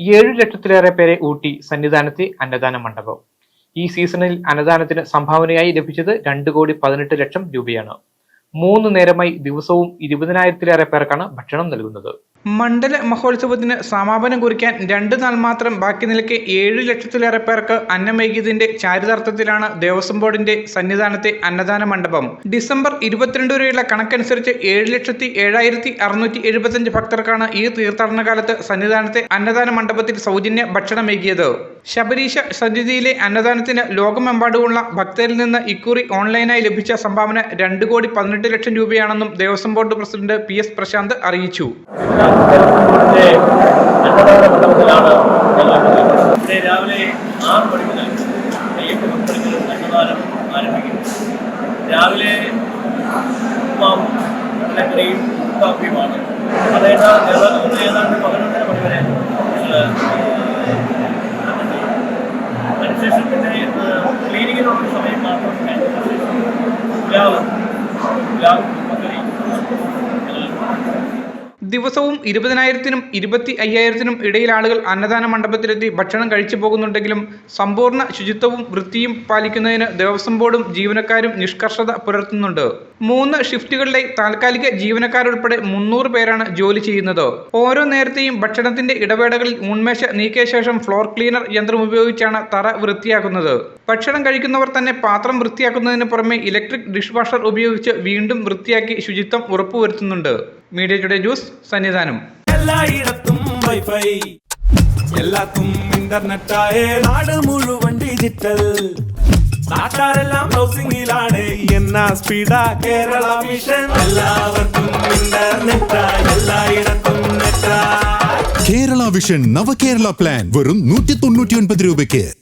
7 ലക്ഷത്തിലേറെ പേരെ ഊട്ടി സന്നിധാനത്തെ അന്നദാന മണ്ഡപം. ഈ സീസണിൽ അന്നദാനത്തിന് സംഭാവനയായി ലഭിച്ചത് 2,18,00,000 രൂപയാണ്. 3 നേരമായി ദിവസവും 20,000-ലേറെ പേർക്കാണ് ഭക്ഷണം നൽകുന്നത്. മണ്ഡല മഹോത്സവത്തിന് സമാപനം കുറിക്കാൻ 2 നാൾ മാത്രം ബാക്കി നിൽക്കെ 7 ലക്ഷത്തിലേറെ പേർക്ക് അന്നമേകിയതിന്റെ ചാരിതാർത്ഥത്തിലാണ് ദേവസ്വം ബോർഡിന്റെ സന്നിധാനത്തെ അന്നദാന മണ്ഡപം. ഡിസംബർ 22 വരെയുള്ള കണക്കനുസരിച്ച് 7,07,675 ഭക്തർക്കാണ് ഈ തീർത്ഥാടന കാലത്ത് സന്നിധാനത്തെ അന്നദാന മണ്ഡപത്തിൽ സൗജന്യ ഭക്ഷണമേകിയത്. ശബരീശ സന്നിധിയിലെ അന്നദാനത്തിന് ലോകമെമ്പാടുമുള്ള ഭക്തരിൽ നിന്ന് ഇക്കുറി ഓൺലൈനായി ലഭിച്ച സംഭാവന 2,18,00,000 രൂപയാണെന്നും Devaswom board president PS Prasanth അറിയിച്ചു. രാവിലെ 6 മണിക്ക് അന്നദാനം ആരംഭിക്കും. രാവിലെ ഉപ്പുമാവും കടലക്കറിയും കാപ്പിയുമാണ്. അതായത് ഏതാണ്ട് 11:30 മണി വരെ അതിനുശേഷം പിന്നെ ക്ലീനിങ്ങിനുള്ള സമയം മാത്രം ദിവസവും 20,000-നും 25,000-നും ഇടയിൽ ആളുകൾ അന്നദാന മണ്ഡപത്തിലെത്തി ഭക്ഷണം കഴിച്ചു പോകുന്നുണ്ടെങ്കിലും സമ്പൂർണ്ണ ശുചിത്വവും വൃത്തിയും പാലിക്കുന്നതിന് ദേവസ്വം ബോർഡും ജീവനക്കാരും നിഷ്കർഷത പുലർത്തുന്നുണ്ട്. 3 ഷിഫ്റ്റുകളിലെ താൽക്കാലിക ജീവനക്കാരുൾപ്പെടെ 300 പേരാണ് ജോലി ചെയ്യുന്നത്. ഓരോ നേരത്തെയും ഭക്ഷണത്തിന്റെ ഇടവേളകളിൽ ഉന്മേഷ നീക്കിയ ശേഷം ഫ്ലോർ ക്ലീനർ യന്ത്രം ഉപയോഗിച്ചാണ് തറ വൃത്തിയാക്കുന്നത്. ഭക്ഷണം കഴിക്കുന്നവർ തന്നെ പാത്രം വൃത്തിയാക്കുന്നതിന് പുറമെ ഇലക്ട്രിക് ഡിഷ് വാഷർ ഉപയോഗിച്ച് വീണ്ടും വൃത്തിയാക്കി ശുചിത്വം ഉറപ്പുവരുത്തുന്നുണ്ട്. Media today news Sannidhanam. എല്ലായിടത്തും വൈഫൈ, എല്ലാത്തും ഇന്റർനെറ്റായേ, നാട് മുഴുവൻ ഡിജിറ്റൽ. നാട്ടാരെല്ലാം ബ്രൗസിംഗിലാണ്. എന്നാ സ്പീഡാ കേരള മിഷൻ. എല്ലാവർക്കും ഇന്റർനെറ്റാ, എല്ലായിടത്തും നെറ്റാ. കേരള വിഷൻ നവകേരള പ്ലാൻ വെറും 199 രൂപയ്ക്ക്.